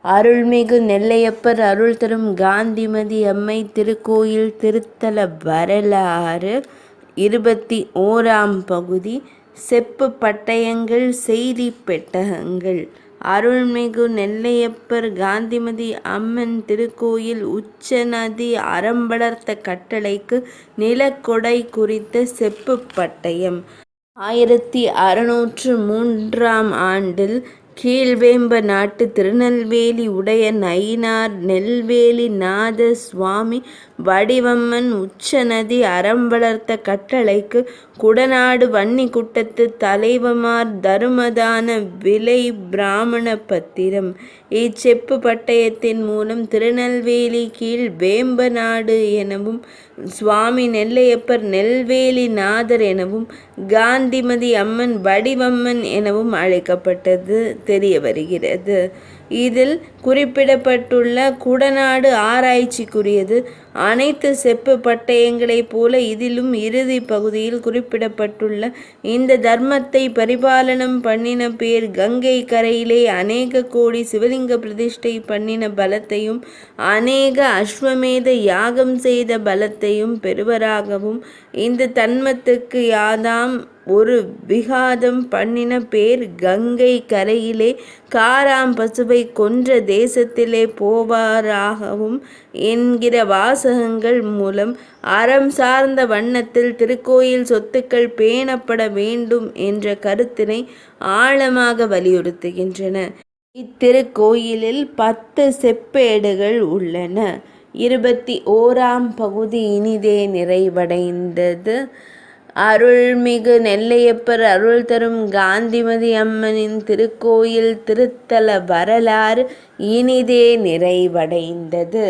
அருள்மிகு நெல்லையப்பர் அருள் தரும் காந்திமதி அம்மை திருக்கோயில் திருத்தல வரலாறு 21ஆம் பகுதி. செப்பு பட்டயங்கள் செய்தி பெட்டகங்கள். அருள்மிகு நெல்லையப்பர் காந்திமதி அம்மன் திருக்கோயில் உச்சநதி அறம் வளர்த்த கட்டளைக்கு நிலக்கொடை குறித்த செப்பு பட்டயம் 1603ஆம் ஆண்டில் கீழ்வேம்பநாட்டு திருநெல்வேலி உடைய நயினார் நெல்வேலி நாத சுவாமி வடிவம்மன் உச்சநதி அறம் வளர்த்த கட்டளைக்கு குடநாடு வன்னிக்குட்டத்து தலைவமார் தருமதான விலை பிராமண பத்திரம். இச்செப்பு பட்டயத்தின் மூலம் திருநெல்வேலி கீழ் வேம்பநாடு எனவும் சுவாமி நெல்லையப்பர் நெல்வேலி நாதர் எனவும் காந்திமதி அம்மன் வடிவம்மன் எனவும் அழைக்கப்பட்டது தெரிய வருகிறது. இதில் குறிப்பிடப்பட்டுள்ள குடநாடு ஆராய்ச்சிக்குரியது. அனைத்து செப்பு பட்டயங்களைப் போல இதிலும் இறுதி பகுதியில் குறிப்பிடப்பட்டுள்ள இந்த தர்மத்தை பரிபாலனம் பண்ணின பேர் கங்கை கரையிலே அநேக கோடி சிவலிங்க பிரதிஷ்டை பண்ணின பலத்தையும் அநேக அஸ்வமேத யாகம் செய்த பலத்தையும் பெறுவராகவும் இந்த தன்மத்துக்கு யாதாம் ஒரு விகாதம் பண்ணின பேர் கங்கை கரையிலே காராம் பசுவை கொன்ற தேசத்திலே போவாராகவும் என்கிற வாசகங்கள் மூலம் அறம் சார்ந்த வண்ணத்தில் திருக்கோயில் சொத்துக்கள் பேணப்பட வேண்டும் என்ற கருத்தினை ஆழமாக வலியுறுத்துகின்றன. இத்திருக்கோயிலில் 10 செப்பேடுகள் உள்ளன. 21ஆம் பகுதி இனிதே நிறைவடைந்தது. அருள்மிகு நெல்லையப்பர் அருள் தரும் காந்திமதி அம்மனின் திருக்கோயில் திருத்தல வரலாறு இனிதே நிறைவடைந்தது.